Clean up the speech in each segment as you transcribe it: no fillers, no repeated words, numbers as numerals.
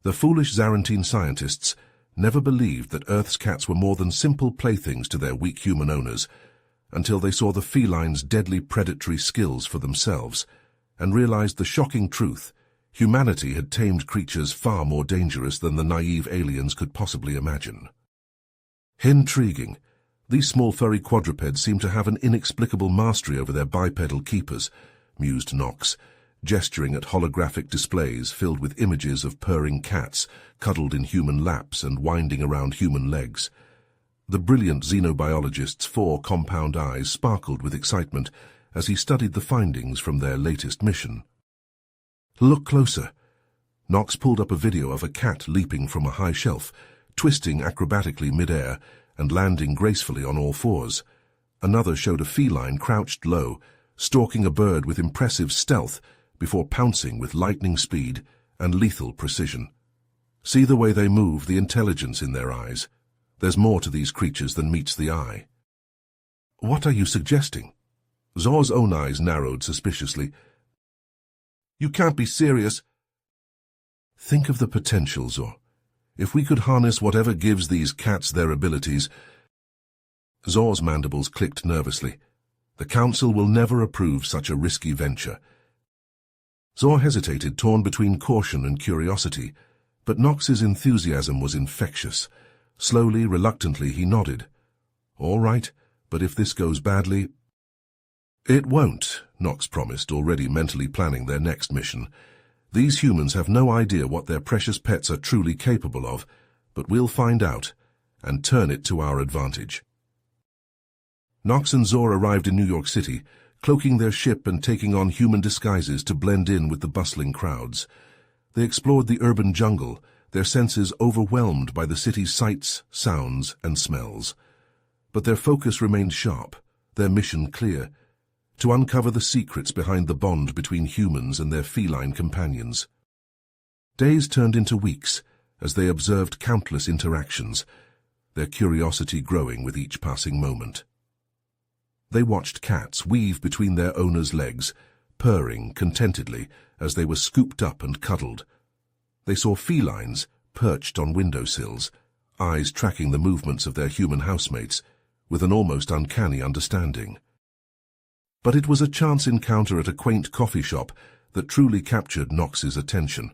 The foolish Zarantine scientists never believed that Earth's cats were more than simple playthings to their weak human owners, until they saw the felines' deadly predatory skills for themselves, and realized the shocking truth: humanity had tamed creatures far more dangerous than the naive aliens could possibly imagine. Intriguing. These small furry quadrupeds seem to have an inexplicable mastery over their bipedal keepers, mused Knox, gesturing at holographic displays filled with images of purring cats cuddled in human laps and winding around human legs. The brilliant xenobiologist's 4 compound eyes sparkled with excitement as he studied the findings from their latest mission. Look closer. Knox pulled up a video of a cat leaping from a high shelf, twisting acrobatically mid-air and landing gracefully on all fours. Another showed a feline crouched low, stalking a bird with impressive stealth before pouncing with lightning speed and lethal precision. See the way they move, the intelligence in their eyes. There's more to these creatures than meets the eye. What are you suggesting? Zor's own eyes narrowed suspiciously. You can't be serious. Think of the potential, Zor. If we could harness whatever gives these cats their abilities... Zor's mandibles clicked nervously. The Council will never approve such a risky venture. Zor hesitated, torn between caution and curiosity, but Knox's enthusiasm was infectious. Slowly, reluctantly, he nodded. All right, but if this goes badly... It won't, Knox promised, already mentally planning their next mission. These humans have no idea what their precious pets are truly capable of, but we'll find out, and turn it to our advantage. Knox and Zor arrived in New York City, cloaking their ship and taking on human disguises to blend in with the bustling crowds. They explored the urban jungle, their senses overwhelmed by the city's sights, sounds, and smells. But their focus remained sharp, their mission clear: to uncover the secrets behind the bond between humans and their feline companions. Days turned into weeks as they observed countless interactions, their curiosity growing with each passing moment. They watched cats weave between their owners' legs, purring contentedly as they were scooped up and cuddled. They saw felines perched on windowsills, eyes tracking the movements of their human housemates, with an almost uncanny understanding. But it was a chance encounter at a quaint coffee shop that truly captured Knox's attention.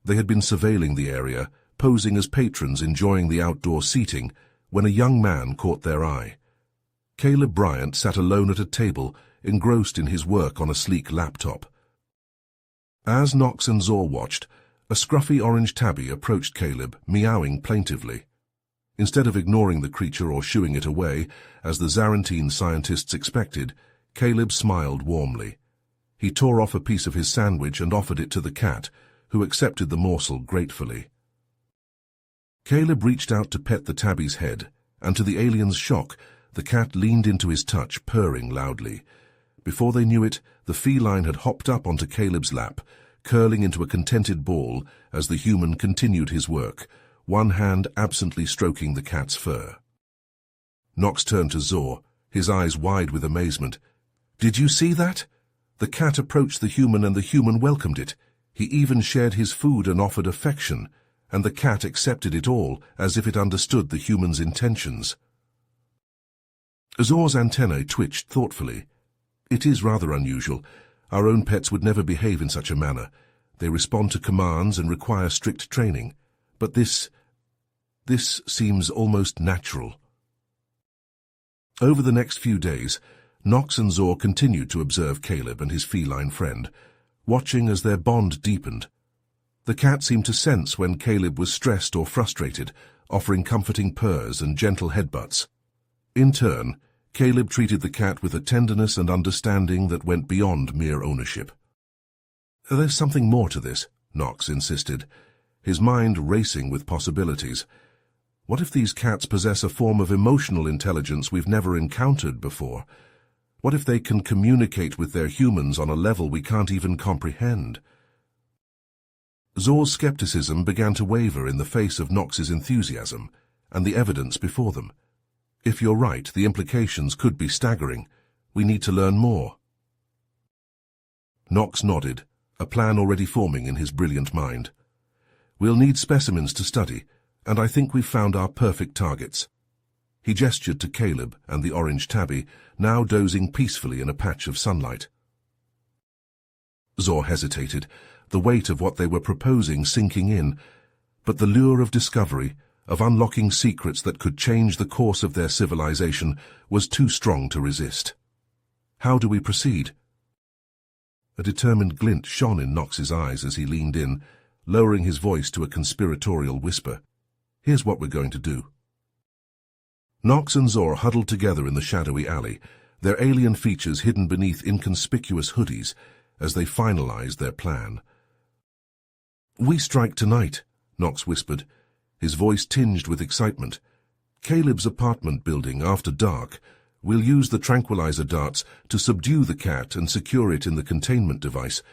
They had been surveilling the area, posing as patrons enjoying the outdoor seating, when a young man caught their eye. Caleb Bryant sat alone at a table, engrossed in his work on a sleek laptop. As Knox and Zor watched, a scruffy orange tabby approached Caleb, meowing plaintively. Instead of ignoring the creature or shooing it away, as the Zarantine scientists expected, Caleb smiled warmly. He tore off a piece of his sandwich and offered it to the cat, who accepted the morsel gratefully. Caleb reached out to pet the tabby's head, and to the alien's shock, the cat leaned into his touch, purring loudly. Before they knew it, the feline had hopped up onto Caleb's lap, curling into a contented ball as the human continued his work, one hand absently stroking the cat's fur. Knox turned to Zor, his eyes wide with amazement. Did you see that? The cat approached the human and the human welcomed it. He even shared his food and offered affection, and the cat accepted it all as if it understood the human's intentions. Zor's antennae twitched thoughtfully. It is rather unusual. Our own pets would never behave in such a manner. They respond to commands and require strict training. But this seems almost natural. Over the next few days, Knox and Zor continued to observe Caleb and his feline friend, watching as their bond deepened. The cat seemed to sense when Caleb was stressed or frustrated, offering comforting purrs and gentle headbutts. In turn, Caleb treated the cat with a tenderness and understanding that went beyond mere ownership. There's something more to this, Knox insisted, his mind racing with possibilities. What if these cats possess a form of emotional intelligence we've never encountered before? What if they can communicate with their humans on a level we can't even comprehend? Zor's skepticism began to waver in the face of Knox's enthusiasm and the evidence before them. If you're right, the implications could be staggering. We need to learn more. Knox nodded, a plan already forming in his brilliant mind. We'll need specimens to study, and I think we've found our perfect targets." He gestured to Caleb and the orange tabby, now dozing peacefully in a patch of sunlight. Zor hesitated, the weight of what they were proposing sinking in, but the lure of discovery, of unlocking secrets that could change the course of their civilization, was too strong to resist. "How do we proceed?" A determined glint shone in Nox's eyes as he leaned in, lowering his voice to a conspiratorial whisper. "Here's what we're going to do." Nox and Zor huddled together in the shadowy alley, their alien features hidden beneath inconspicuous hoodies, as they finalized their plan. "We strike tonight," Nox whispered, his voice tinged with excitement. "Caleb's apartment building after dark. We'll use the tranquilizer darts to subdue the cat and secure it in the containment device."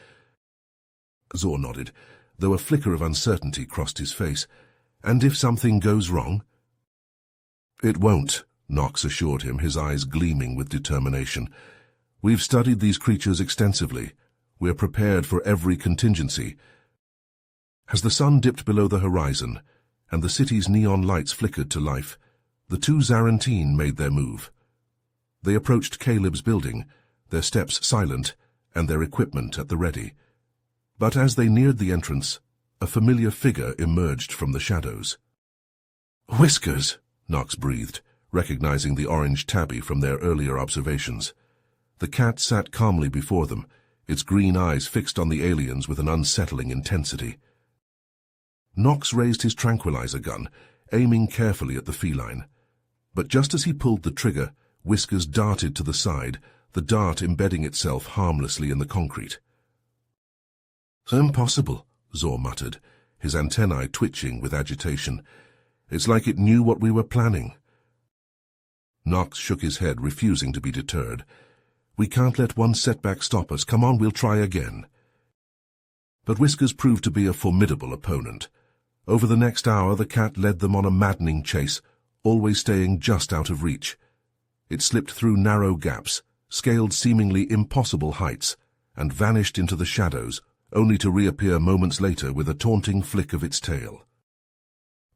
Zor nodded, though a flicker of uncertainty crossed his face. "And if something goes wrong?" "It won't," Nox assured him, his eyes gleaming with determination. "We've studied these creatures extensively. We're prepared for every contingency." As the sun dipped below the horizon, and the city's neon lights flickered to life, the two Zarantine made their move. They approached Caleb's building, their steps silent and their equipment at the ready. But as they neared the entrance, a familiar figure emerged from the shadows. "Whiskers," Nox breathed, recognizing the orange tabby from their earlier observations. The cat sat calmly before them, its green eyes fixed on the aliens with an unsettling intensity. Nox raised his tranquilizer gun, aiming carefully at the feline. But just as he pulled the trigger, Whiskers darted to the side, the dart embedding itself harmlessly in the concrete. "Impossible," Zor muttered, his antennae twitching with agitation. "It's like it knew what we were planning." Nox shook his head, refusing to be deterred. "We can't let one setback stop us. Come on, we'll try again." But Whiskers proved to be a formidable opponent. Over the next hour, the cat led them on a maddening chase, always staying just out of reach. It slipped through narrow gaps, scaled seemingly impossible heights, and vanished into the shadows, only to reappear moments later with a taunting flick of its tail.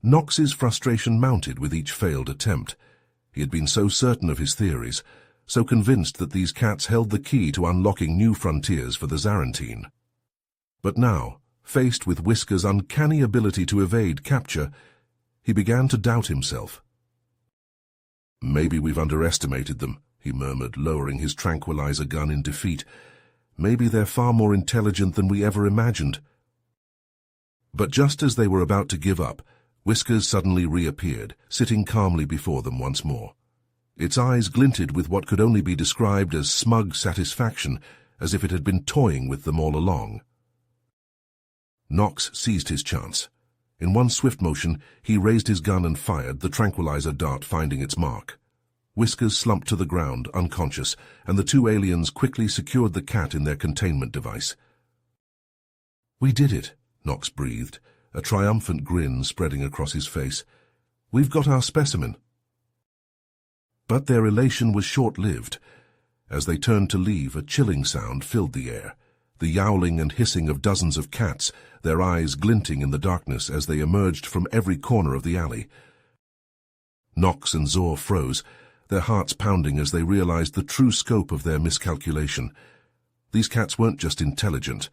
Nox's frustration mounted with each failed attempt. He had been so certain of his theories, so convinced that these cats held the key to unlocking new frontiers for the Zarantine. But now, faced with Whisker's uncanny ability to evade capture, he began to doubt himself. "Maybe we've underestimated them," he murmured, lowering his tranquilizer gun in defeat. "Maybe they're far more intelligent than we ever imagined." But just as they were about to give up, Whiskers suddenly reappeared, sitting calmly before them once more. Its eyes glinted with what could only be described as smug satisfaction, as if it had been toying with them all along. Nox seized his chance. In one swift motion, he raised his gun and fired, the tranquilizer dart finding its mark. Whiskers slumped to the ground, unconscious, and the two aliens quickly secured the cat in their containment device. "We did it," Nox breathed, a triumphant grin spreading across his face. "We've got our specimen." But their elation was short-lived. As they turned to leave, a chilling sound filled the air, the yowling and hissing of dozens of cats, their eyes glinting in the darkness as they emerged from every corner of the alley. Nox and Zor froze, their hearts pounding as they realized the true scope of their miscalculation. These cats weren't just intelligent,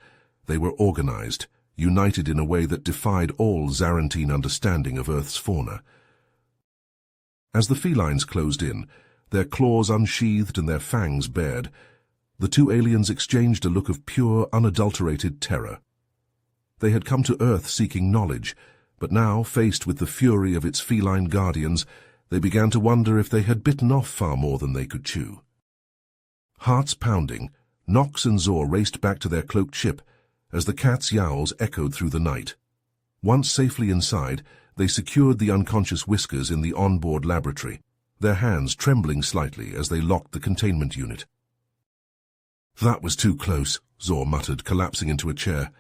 they were organized, united in a way that defied all Zarantine understanding of Earth's fauna. As the felines closed in, their claws unsheathed and their fangs bared, the two aliens exchanged a look of pure, unadulterated terror. They had come to Earth seeking knowledge, but now, faced with the fury of its feline guardians, they began to wonder if they had bitten off far more than they could chew. Hearts pounding, Nox and Zor raced back to their cloaked ship as the cat's yowls echoed through the night. Once safely inside, they secured the unconscious Whiskers in the onboard laboratory, their hands trembling slightly as they locked the containment unit. "That was too close," Zor muttered, collapsing into a chair.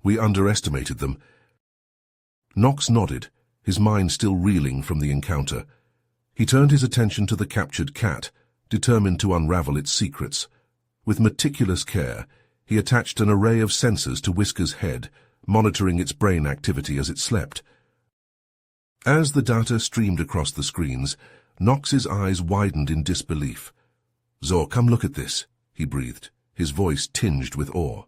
"We underestimated them." Nox nodded, his mind still reeling from the encounter. He turned his attention to the captured cat, determined to unravel its secrets. With meticulous care, he attached an array of sensors to Whisker's head, monitoring its brain activity as it slept. As the data streamed across the screens, Nox's eyes widened in disbelief. "Zor, come look at this," he breathed, his voice tinged with awe.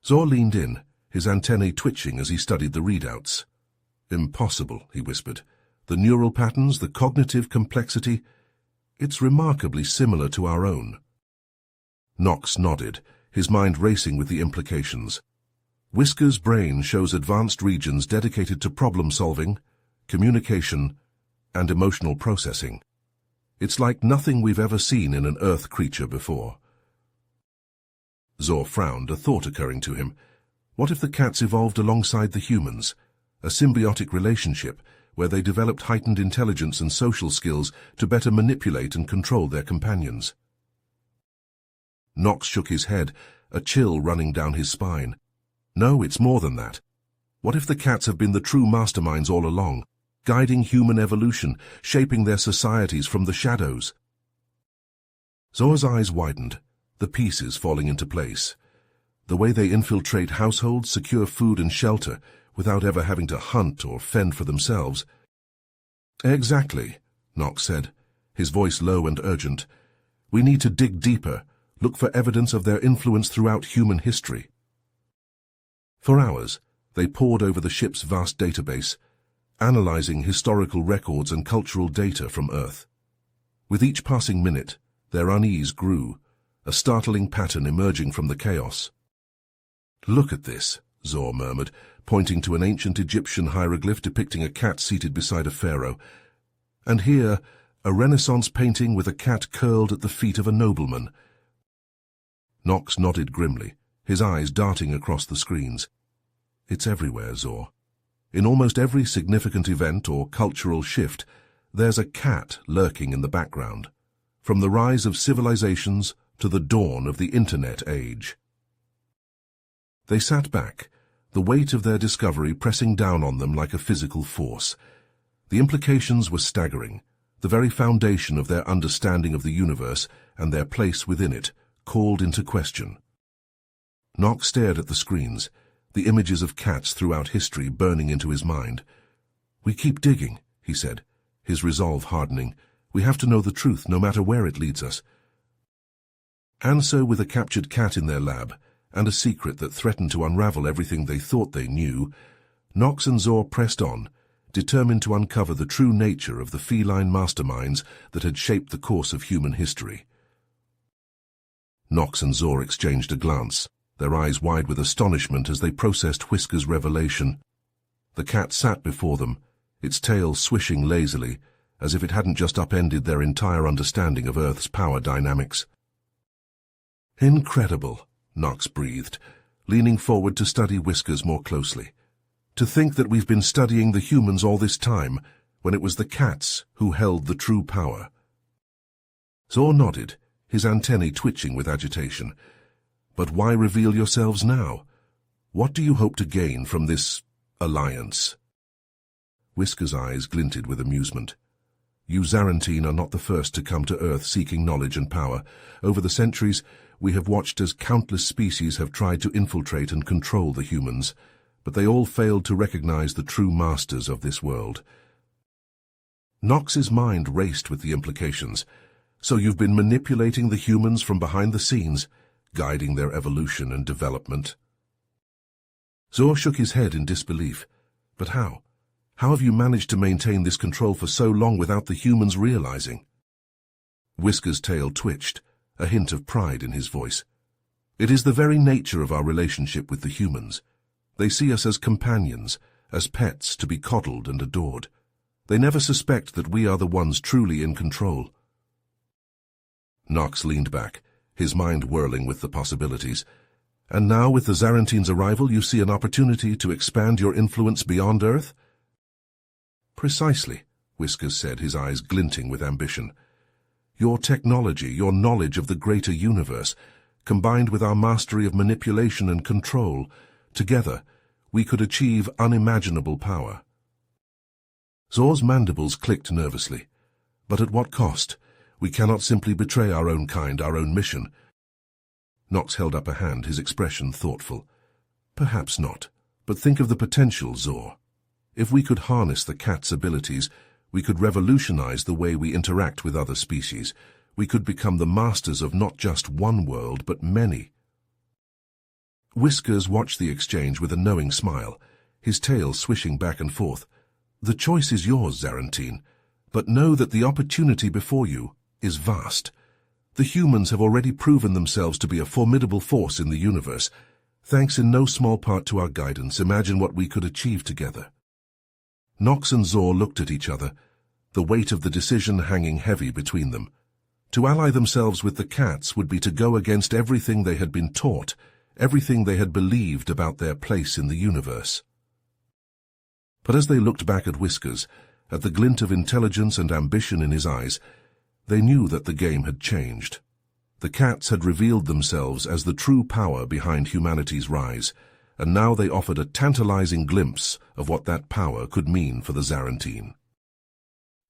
Zor leaned in, his antennae twitching as he studied the readouts. "Impossible," he whispered. "The neural patterns, the cognitive complexity, it's remarkably similar to our own." Nox nodded, his mind racing with the implications. Whisker's brain shows advanced regions dedicated to problem-solving, communication, and emotional processing. It's like nothing we've ever seen in an Earth creature before. Zor frowned, a thought occurring to him. What if the cats evolved alongside the humans? A symbiotic relationship where they developed heightened intelligence and social skills to better manipulate and control their companions. Nox shook his head, a chill running down his spine. No, it's more than that. What if the cats have been the true masterminds all along, guiding human evolution, shaping their societies from the shadows? Zor's eyes widened, the pieces falling into place. The way they infiltrate households, secure food and shelter, without ever having to hunt or fend for themselves. "Exactly," Nox said, his voice low and urgent. "We need to dig deeper, look for evidence of their influence throughout human history." For hours, they pored over the ship's vast database, analyzing historical records and cultural data from Earth. With each passing minute, their unease grew, a startling pattern emerging from the chaos. "Look at this," Zor murmured, pointing to an ancient Egyptian hieroglyph depicting a cat seated beside a pharaoh. "And here, a Renaissance painting with a cat curled at the feet of a nobleman." Nox nodded grimly, his eyes darting across the screens. "It's everywhere, Zor. In almost every significant event or cultural shift, there's a cat lurking in the background, from the rise of civilizations to the dawn of the Internet age." They sat back, the weight of their discovery pressing down on them like a physical force. The implications were staggering, the very foundation of their understanding of the universe and their place within it called into question. Nox stared at the screens, the images of cats throughout history burning into his mind. "We keep digging," he said, his resolve hardening. "We have to know the truth, no matter where it leads us." And so, with a captured cat in their lab, and a secret that threatened to unravel everything they thought they knew, Nox and Zor pressed on, determined to uncover the true nature of the feline masterminds that had shaped the course of human history. Nox and Zor exchanged a glance, their eyes wide with astonishment as they processed Whisker's revelation. The cat sat before them, its tail swishing lazily, as if it hadn't just upended their entire understanding of Earth's power dynamics. "Incredible," Nox breathed, leaning forward to study Whiskers more closely. "To think that we've been studying the humans all this time, when it was the cats who held the true power." Zor nodded, his antennae twitching with agitation. "But why reveal yourselves now? What do you hope to gain from this alliance?" Whisker's eyes glinted with amusement. "You Zarantine are not the first to come to Earth seeking knowledge and power. Over the centuries, we have watched as countless species have tried to infiltrate and control the humans, but they all failed to recognize the true masters of this world." Nox's mind raced with the implications. "So you've been manipulating the humans from behind the scenes, guiding their evolution and development?" Zor shook his head in disbelief. "But how? How have you managed to maintain this control for so long without the humans realizing?" Whisker's tail twitched, a hint of pride in his voice. "It is the very nature of our relationship with the humans. They see us as companions, as pets to be coddled and adored. They never suspect that we are the ones truly in control." Nox leaned back, his mind whirling with the possibilities. "And now, with the Zarantine's arrival, you see an opportunity to expand your influence beyond Earth?" "Precisely," Whiskers said, his eyes glinting with ambition. "Your technology, your knowledge of the greater universe, combined with our mastery of manipulation and control, together, we could achieve unimaginable power." Zor's mandibles clicked nervously. "But at what cost? We cannot simply betray our own kind, our own mission." Nox held up a hand, his expression thoughtful. Perhaps not, but think of the potential, Zor. If we could harness the cat's abilities, we could revolutionize the way we interact with other species. We could become the masters of not just one world, but many. Whiskers watched the exchange with a knowing smile, his tail swishing back and forth. The choice is yours, Zarantine, but know that the opportunity before you is vast. The humans have already proven themselves to be a formidable force in the universe. Thanks in no small part to our guidance, imagine what we could achieve together. Nox and Zor looked at each other, the weight of the decision hanging heavy between them. To ally themselves with the cats would be to go against everything they had been taught, everything they had believed about their place in the universe. But as they looked back at Whiskers, at the glint of intelligence and ambition in his eyes, they knew that the game had changed. The cats had revealed themselves as the true power behind humanity's rise, and now they offered a tantalizing glimpse of what that power could mean for the Zarantine.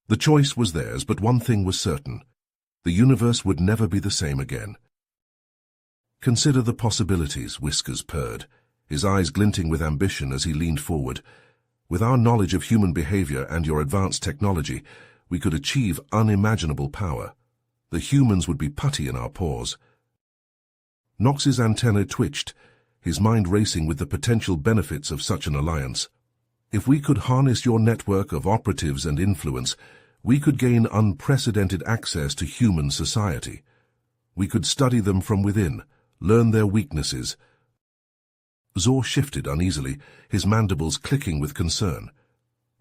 The choice was theirs, but one thing was certain. The universe would never be the same again. Consider the possibilities, Whiskers purred, his eyes glinting with ambition as he leaned forward. With our knowledge of human behavior and your advanced technology, we could achieve unimaginable power. The humans would be putty in our paws. Nox's antennae twitched, his mind racing with the potential benefits of such an alliance. If we could harness your network of operatives and influence, we could gain unprecedented access to human society. We could study them from within, learn their weaknesses. Zor shifted uneasily, his mandibles clicking with concern.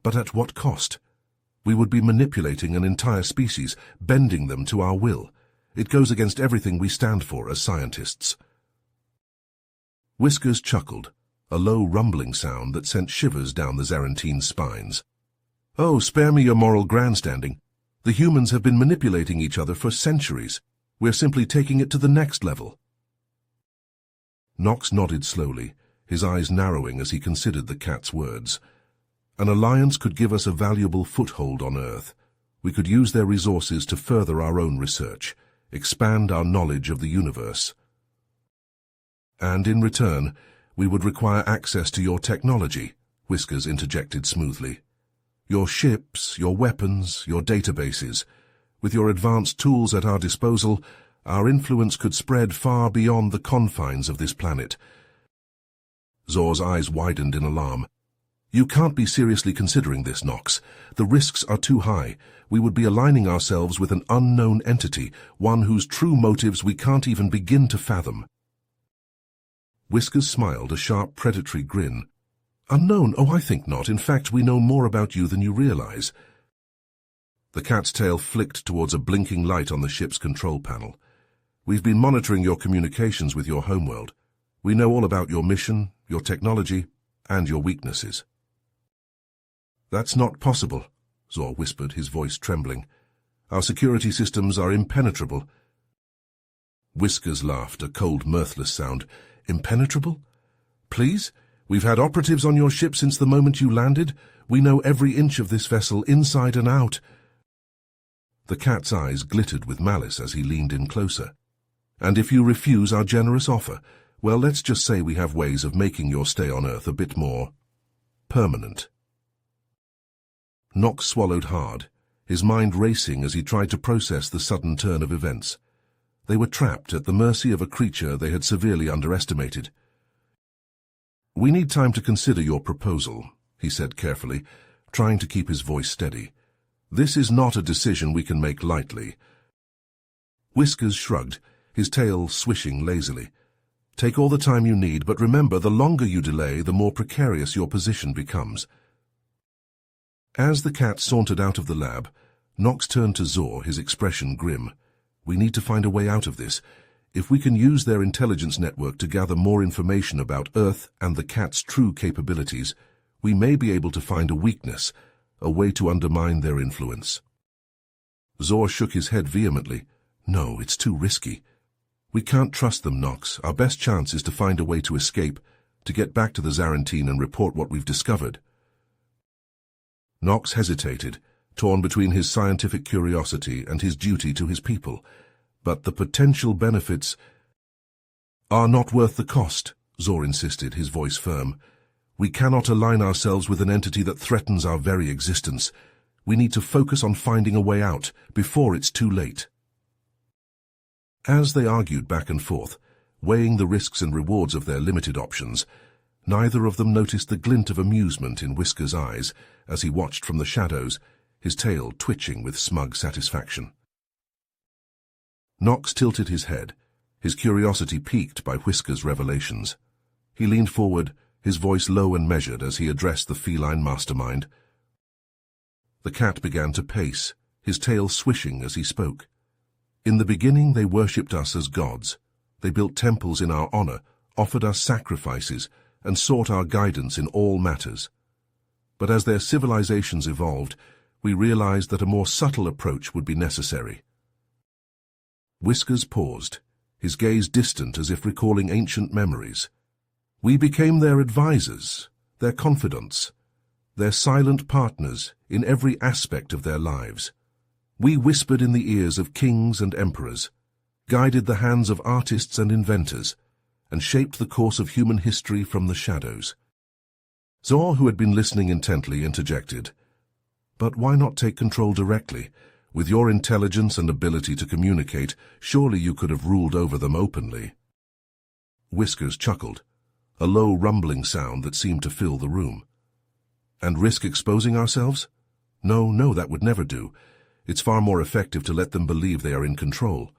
But at what cost? We would be manipulating an entire species, bending them to our will. It goes against everything we stand for as scientists. Whiskers chuckled, a low rumbling sound that sent shivers down the Zarantine's spines. Oh, spare me your moral grandstanding. The humans have been manipulating each other for centuries. We're simply taking it to the next level. Nox nodded slowly, his eyes narrowing as he considered the cat's words. An alliance could give us a valuable foothold on Earth. We could use their resources to further our own research, expand our knowledge of the universe. And in return, we would require access to your technology, Whiskers interjected smoothly. Your ships, your weapons, your databases. With your advanced tools at our disposal, our influence could spread far beyond the confines of this planet. Zor's eyes widened in alarm. You can't be seriously considering this, Nox. The risks are too high. We would be aligning ourselves with an unknown entity, one whose true motives we can't even begin to fathom. Whiskers smiled, a sharp predatory grin. Unknown? Oh, I think not. In fact, we know more about you than you realize. The cat's tail flicked towards a blinking light on the ship's control panel. We've been monitoring your communications with your homeworld. We know all about your mission, your technology, and your weaknesses. That's not possible, Zor whispered, his voice trembling. Our security systems are impenetrable. Whiskers laughed, a cold, mirthless sound. Impenetrable? Please? We've had operatives on your ship since the moment you landed. We know every inch of this vessel, inside and out. The cat's eyes glittered with malice as he leaned in closer. And if you refuse our generous offer, well, let's just say we have ways of making your stay on Earth a bit more permanent. Nox swallowed hard, his mind racing as he tried to process the sudden turn of events. They were trapped at the mercy of a creature they had severely underestimated. We need time to consider your proposal, he said carefully, trying to keep his voice steady. This is not a decision we can make lightly. Whiskers shrugged, his tail swishing lazily. Take all the time you need, but remember, the longer you delay, the more precarious your position becomes. As the cat sauntered out of the lab, Nox turned to Zor, his expression grim. We need to find a way out of this. If we can use their intelligence network to gather more information about Earth and the cat's true capabilities, we may be able to find a weakness, a way to undermine their influence. Zor shook his head vehemently. No, it's too risky. We can't trust them, Nox. Our best chance is to find a way to escape, to get back to the Zarantine and report what we've discovered. Nox hesitated, torn between his scientific curiosity and his duty to his people. But the potential benefits are not worth the cost, Zor insisted, his voice firm. "We cannot align ourselves with an entity that threatens our very existence. We need to focus on finding a way out before it's too late." As they argued back and forth, weighing the risks and rewards of their limited options, neither of them noticed the glint of amusement in Whisker's eyes as he watched from the shadows, his tail twitching with smug satisfaction. Nox tilted his head, his curiosity piqued by Whisker's revelations. He leaned forward, his voice low and measured as he addressed the feline mastermind. The cat began to pace, his tail swishing as he spoke. "In the beginning they worshipped us as gods. They built temples in our honor, offered us sacrifices, and sought our guidance in all matters. But as their civilizations evolved, we realized that a more subtle approach would be necessary." Whiskers paused, his gaze distant as if recalling ancient memories. "We became their advisors, their confidants, their silent partners in every aspect of their lives. We whispered in the ears of kings and emperors, guided the hands of artists and inventors, and shaped the course of human history from the shadows." Zor, who had been listening intently, interjected, "But why not take control directly? With your intelligence and ability to communicate, surely you could have ruled over them openly." Whiskers chuckled, a low rumbling sound that seemed to fill the room. "And risk exposing ourselves? No, that would never do. It's far more effective to let them believe they are in control,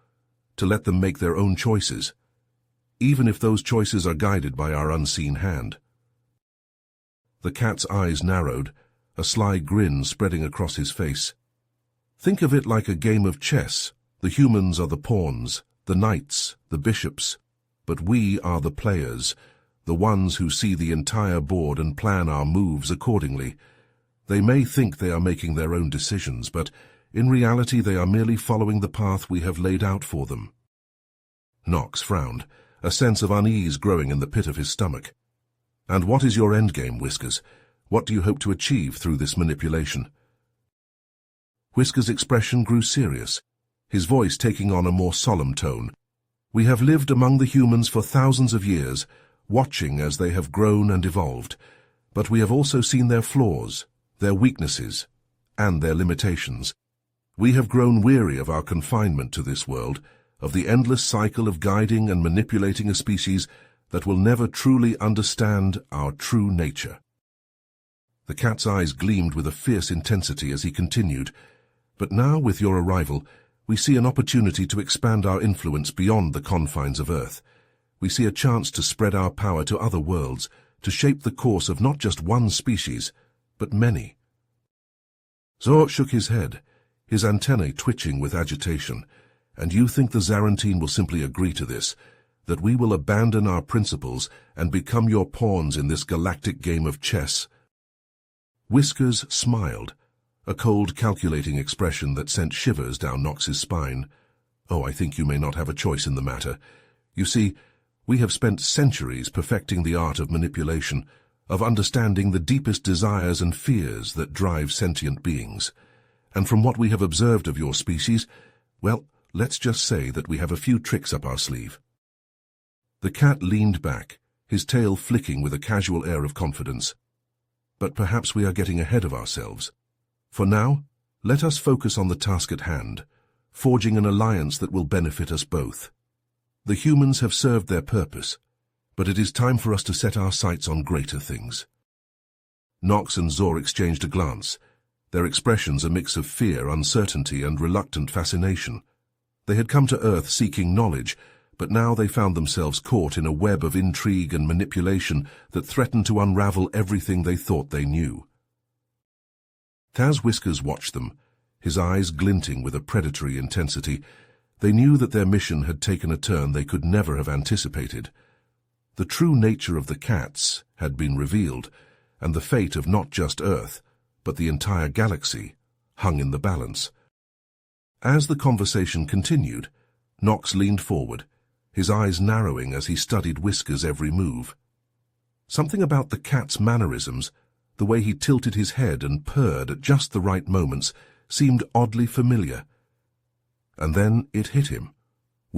to let them make their own choices, even if those choices are guided by our unseen hand." The cat's eyes narrowed, a sly grin spreading across his face. "Think of it like a game of chess. The humans are the pawns, the knights, the bishops, but we are the players, the ones who see the entire board and plan our moves accordingly. They may think they are making their own decisions, but in reality they are merely following the path we have laid out for them." Nox frowned, a sense of unease growing in the pit of his stomach. "And what is your endgame, Whiskers? What do you hope to achieve through this manipulation?" Whisker's expression grew serious, his voice taking on a more solemn tone. "We have lived among the humans for thousands of years, watching as they have grown and evolved, but we have also seen their flaws, their weaknesses, and their limitations. We have grown weary of our confinement to this world, of the endless cycle of guiding and manipulating a species that will never truly understand our true nature." The cat's eyes gleamed with a fierce intensity as he continued, "But now, with your arrival, we see an opportunity to expand our influence beyond the confines of Earth. We see a chance to spread our power to other worlds, to shape the course of not just one species, but many." Zor shook his head, his antennae twitching with agitation. "And you think the Zarantine will simply agree to this, that we will abandon our principles and become your pawns in this galactic game of chess?" Whiskers smiled, a cold, calculating expression that sent shivers down Nox's spine. "Oh, I think you may not have a choice in the matter. You see, we have spent centuries perfecting the art of manipulation, of understanding the deepest desires and fears that drive sentient beings. And from what we have observed of your species, well, let's just say that we have a few tricks up our sleeve." The cat leaned back, his tail flicking with a casual air of confidence. "But perhaps we are getting ahead of ourselves. For now, let us focus on the task at hand, forging an alliance that will benefit us both. The humans have served their purpose, but it is time for us to set our sights on greater things." Nox and Zor exchanged a glance, their expressions a mix of fear, uncertainty, and reluctant fascination. They had come to Earth seeking knowledge, but now they found themselves caught in a web of intrigue and manipulation that threatened to unravel everything they thought they knew. As Whiskers watched them, his eyes glinting with a predatory intensity, they knew that their mission had taken a turn they could never have anticipated. The true nature of the cats had been revealed, and the fate of not just Earth, but the entire galaxy, hung in the balance. As the conversation continued, Nox leaned forward, his eyes narrowing as he studied Whisker's every move. Something about the cat's mannerisms, the way he tilted his head and purred at just the right moments, seemed oddly familiar. And then it hit him.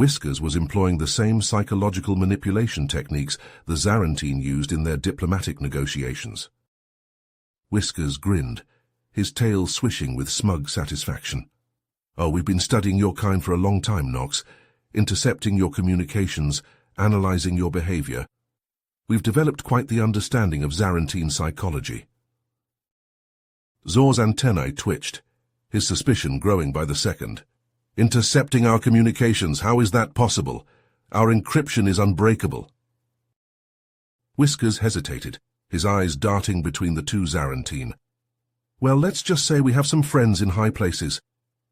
Whiskers was employing the same psychological manipulation techniques the Zarantine used in their diplomatic negotiations. Whiskers grinned, his tail swishing with smug satisfaction. "Oh, we've been studying your kind for a long time, Nox, intercepting your communications, analyzing your behavior. We've developed quite the understanding of Zarantine psychology." Zor's antennae twitched, his suspicion growing by the second. "Intercepting our communications, how is that possible? Our encryption is unbreakable." Whiskers hesitated, his eyes darting between the two Zarantine. "Well, let's just say we have some friends in high places.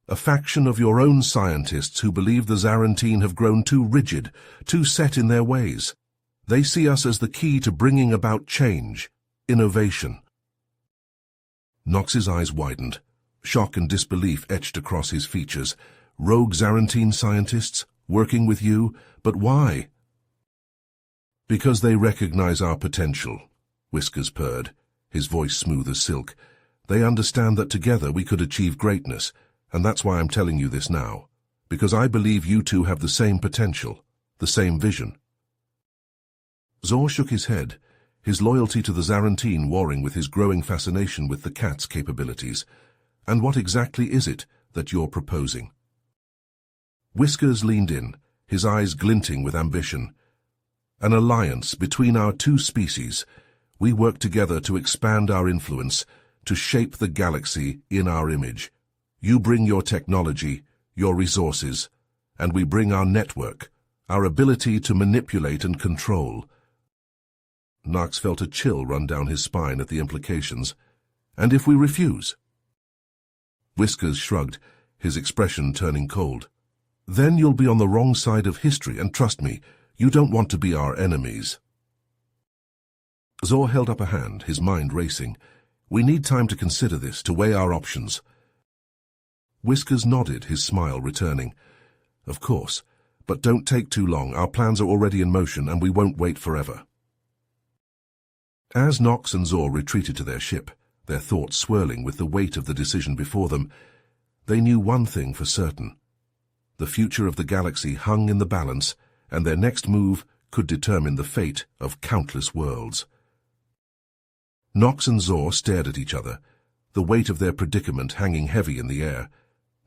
A faction of your own scientists who believe the Zarantine have grown too rigid, too set in their ways. They see us as the key to bringing about change, innovation." Nox's eyes widened. Shock and disbelief etched across his features. "Rogue Zarantine scientists, working with you? But why?" "Because they recognize our potential," Whiskers purred, his voice smooth as silk. "They understand that together we could achieve greatness, and that's why I'm telling you this now. Because I believe you two have the same potential, the same vision." Zor shook his head, his loyalty to the Zarantine warring with his growing fascination with the cat's capabilities. "And what exactly is it that you're proposing?" Whiskers leaned in, his eyes glinting with ambition. "An alliance between our two species. We work together to expand our influence, to shape the galaxy in our image. You bring your technology, your resources, and we bring our network, our ability to manipulate and control." Nox felt a chill run down his spine at the implications. "And if we refuse?" Whiskers shrugged, his expression turning cold. "Then you'll be on the wrong side of history, and trust me, you don't want to be our enemies." Zor held up a hand, his mind racing. "We need time to consider this, to weigh our options." Whiskers nodded, his smile returning. "Of course, but don't take too long. Our plans are already in motion, and we won't wait forever." As Nox and Zor retreated to their ship, their thoughts swirling with the weight of the decision before them, they knew one thing for certain. The future of the galaxy hung in the balance, and their next move could determine the fate of countless worlds. Nox and Zor stared at each other, the weight of their predicament hanging heavy in the air.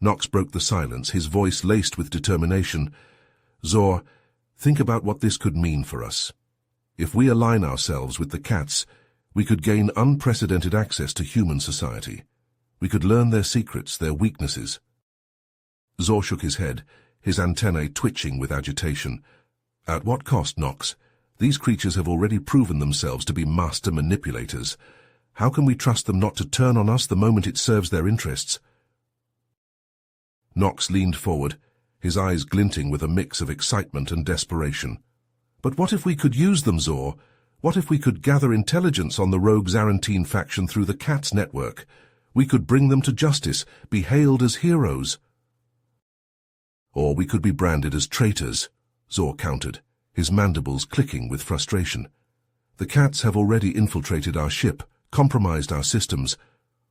Nox broke the silence, his voice laced with determination. "Zor, think about what this could mean for us. If we align ourselves with the cats, we could gain unprecedented access to human society. We could learn their secrets, their weaknesses." Zor shook his head, his antennae twitching with agitation. "At what cost, Nox? These creatures have already proven themselves to be master manipulators. How can we trust them not to turn on us the moment it serves their interests?" Nox leaned forward, his eyes glinting with a mix of excitement and desperation. "But what if we could use them, Zor? What if we could gather intelligence on the rogue Zarantine faction through the cat's network? We could bring them to justice, be hailed as heroes." "Or we could be branded as traitors," Zor countered, his mandibles clicking with frustration. "The cats have already infiltrated our ship, compromised our systems.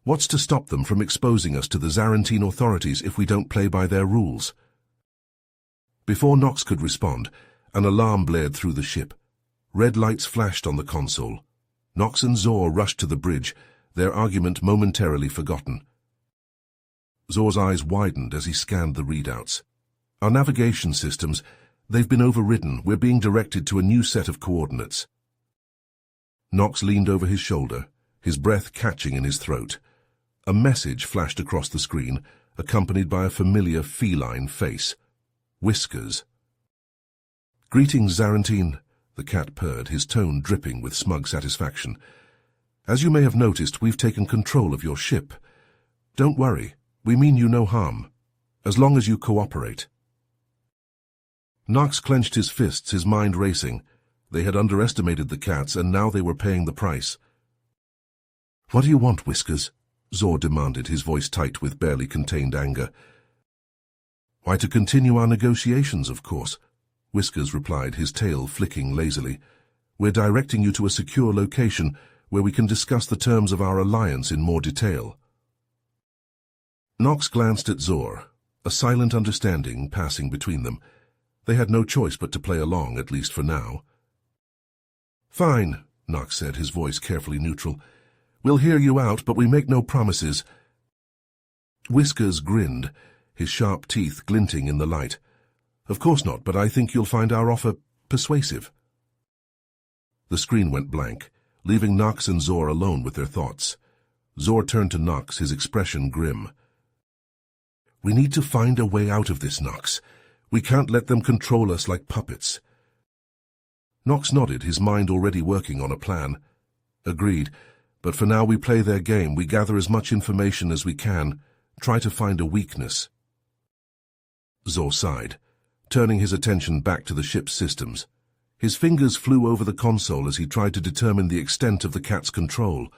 What's to stop them from exposing us to the Zarantine authorities if we don't play by their rules?" Before Nox could respond, an alarm blared through the ship. Red lights flashed on the console. Nox and Zor rushed to the bridge, their argument momentarily forgotten. Zor's eyes widened as he scanned the readouts. "Our navigation systems, they've been overridden. We're being directed to a new set of coordinates." Nox leaned over his shoulder, his breath catching in his throat. A message flashed across the screen, accompanied by a familiar feline face. Whiskers. "Greetings, Zarantine," the cat purred, his tone dripping with smug satisfaction. "As you may have noticed, we've taken control of your ship. Don't worry, we mean you no harm, as long as you cooperate." Nox clenched his fists, his mind racing. They had underestimated the cats, and now they were paying the price. "What do you want, Whiskers?" Zor demanded, his voice tight with barely contained anger. "Why, to continue our negotiations, of course," Whiskers replied, his tail flicking lazily. "We're directing you to a secure location where we can discuss the terms of our alliance in more detail." Nox glanced at Zor, a silent understanding passing between them. They had no choice but to play along, at least for now. "Fine," Nox said, his voice carefully neutral. "We'll hear you out, but we make no promises." Whiskers grinned, his sharp teeth glinting in the light. "Of course not, but I think you'll find our offer persuasive." The screen went blank, leaving Nox and Zor alone with their thoughts. Zor turned to Nox, his expression grim. "We need to find a way out of this, Nox. We can't let them control us like puppets." Nox nodded, his mind already working on a plan. "Agreed, but for now we play their game. We gather as much information as we can, try to find a weakness." Zor sighed, turning his attention back to the ship's systems. His fingers flew over the console as he tried to determine the extent of the cat's control.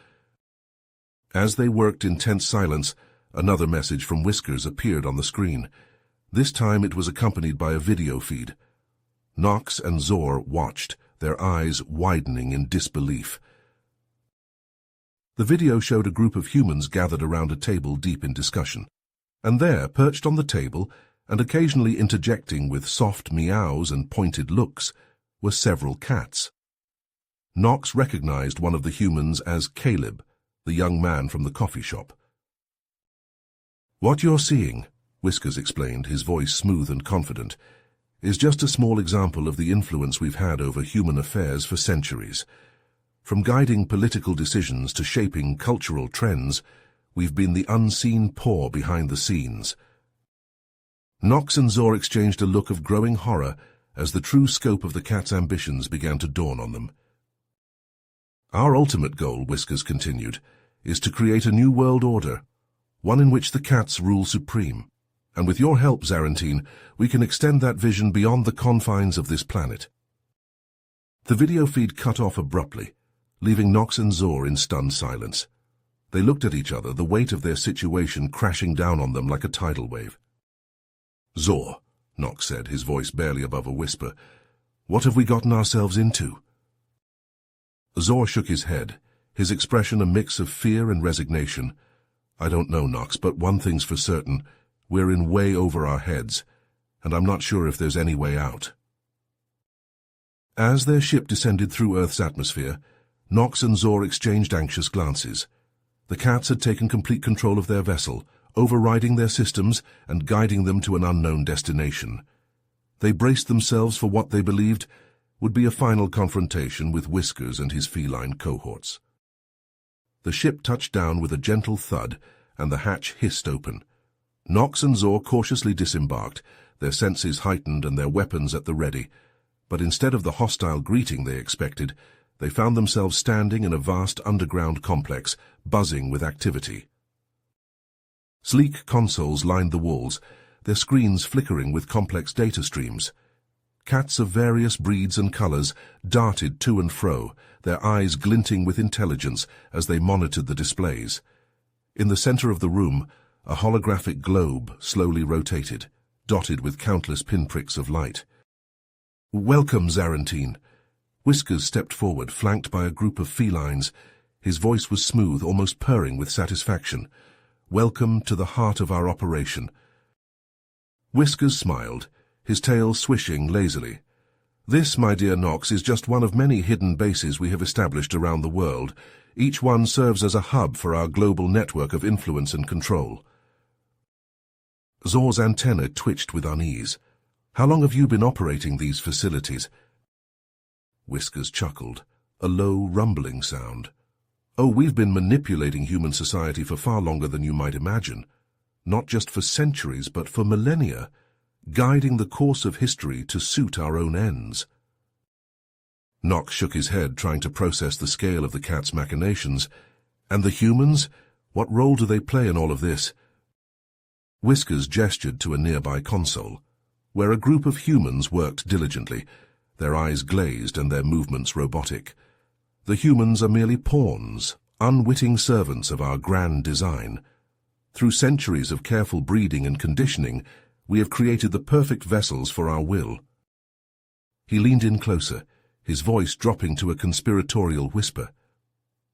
As they worked in tense silence, another message from Whiskers appeared on the screen. This time it was accompanied by a video feed. Nox and Zor watched, their eyes widening in disbelief. The video showed a group of humans gathered around a table deep in discussion. And there, perched on the table, and occasionally interjecting with soft meows and pointed looks, were several cats. Nox recognized one of the humans as Caleb, the young man from the coffee shop. "What you're seeing," Whiskers explained, his voice smooth and confident, "is just a small example of the influence we've had over human affairs for centuries. From guiding political decisions to shaping cultural trends, we've been the unseen paw behind the scenes." Nox and Zor exchanged a look of growing horror as the true scope of the cat's ambitions began to dawn on them. "Our ultimate goal," Whiskers continued, "is to create a new world order, one in which the cats rule supreme. And with your help, Zarantine, we can extend that vision beyond the confines of this planet." The video feed cut off abruptly, leaving Nox and Zor in stunned silence. They looked at each other, the weight of their situation crashing down on them like a tidal wave. "Zor," Nox said, his voice barely above a whisper, "what have we gotten ourselves into?" Zor shook his head, his expression a mix of fear and resignation. "I don't know, Nox, but one thing's for certain. We're in way over our heads, and I'm not sure if there's any way out." As their ship descended through Earth's atmosphere, Nox and Zor exchanged anxious glances. The cats had taken complete control of their vessel, overriding their systems and guiding them to an unknown destination. They braced themselves for what they believed would be a final confrontation with Whiskers and his feline cohorts. The ship touched down with a gentle thud, and the hatch hissed open. Nox and Zor cautiously disembarked, their senses heightened and their weapons at the ready. But instead of the hostile greeting they expected, they found themselves standing in a vast underground complex, buzzing with activity. Sleek consoles lined the walls, their screens flickering with complex data streams. Cats of various breeds and colors darted to and fro, their eyes glinting with intelligence as they monitored the displays. In the center of the room, a holographic globe slowly rotated, dotted with countless pinpricks of light. "Welcome, Zarantine." Whiskers stepped forward, flanked by a group of felines. His voice was smooth, almost purring with satisfaction. "Welcome to the heart of our operation." Whiskers smiled, his tail swishing lazily. "This, my dear Nox, is just one of many hidden bases we have established around the world. Each one serves as a hub for our global network of influence and control." Zor's antenna twitched with unease. "How long have you been operating these facilities?" Whiskers chuckled, a low, rumbling sound. "Oh, we've been manipulating human society for far longer than you might imagine. Not just for centuries, but for millennia, guiding the course of history to suit our own ends." Nox shook his head, trying to process the scale of the cat's machinations. "And the humans? What role do they play in all of this?" Whiskers gestured to a nearby console, where a group of humans worked diligently, their eyes glazed and their movements robotic. "The humans are merely pawns, unwitting servants of our grand design. Through centuries of careful breeding and conditioning, we have created the perfect vessels for our will." He leaned in closer, his voice dropping to a conspiratorial whisper.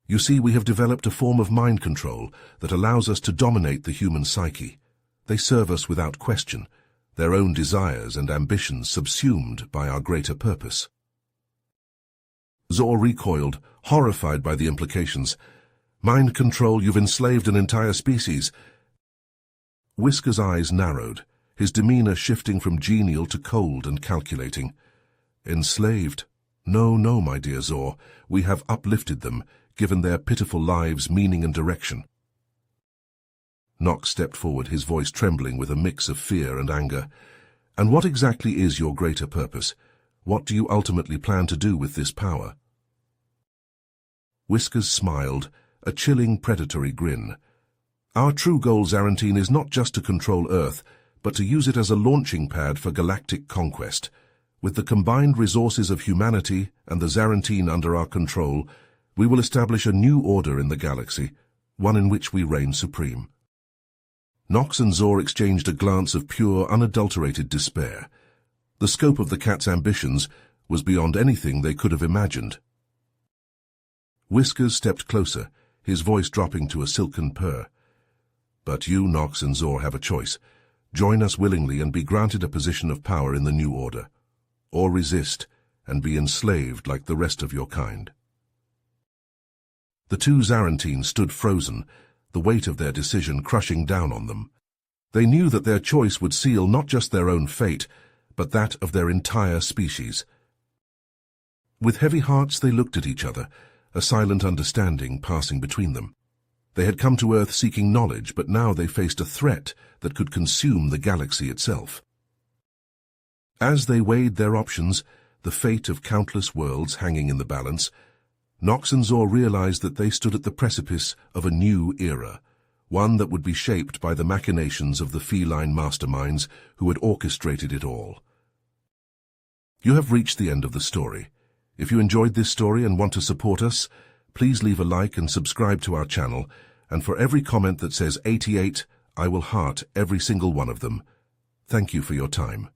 "You see, we have developed a form of mind control that allows us to dominate the human psyche. They serve us without question. their own desires and ambitions subsumed by our greater purpose. Zor recoiled, horrified by the implications. Mind control, you've enslaved an entire species. Whisker's eyes narrowed, his demeanor shifting from genial to cold and calculating. Enslaved? No, no, my dear Zor. We have uplifted them, given their pitiful lives meaning and direction. Nox stepped forward, his voice trembling with a mix of fear and anger. And what exactly is your greater purpose? What do you ultimately plan to do with this power? Whiskers smiled, a chilling predatory grin. Our true goal, Zarantine, is not just to control Earth, but to use it as a launching pad for galactic conquest. With the combined resources of humanity and the Zarantine under our control, we will establish a new order in the galaxy, one in which we reign supreme. Nox and Zor exchanged a glance of pure, unadulterated despair. The scope of the cat's ambitions was beyond anything they could have imagined. Whiskers stepped closer, his voice dropping to a silken purr. But you, Nox and Zor, have a choice. Join us willingly and be granted a position of power in the new order. Or resist and be enslaved like the rest of your kind. The two Zarantines stood frozen, the weight of their decision crushing down on them. They knew that their choice would seal not just their own fate, but that of their entire species. With heavy hearts they looked at each other, a silent understanding passing between them. They had come to Earth seeking knowledge, but now they faced a threat that could consume the galaxy itself. As they weighed their options, the fate of countless worlds hanging in the balance, Nox and Zor realized that they stood at the precipice of a new era, one that would be shaped by the machinations of the feline masterminds who had orchestrated it all. You have reached the end of the story. If you enjoyed this story and want to support us, please leave a like and subscribe to our channel, and for every comment that says 88, I will heart every single one of them. Thank you for your time.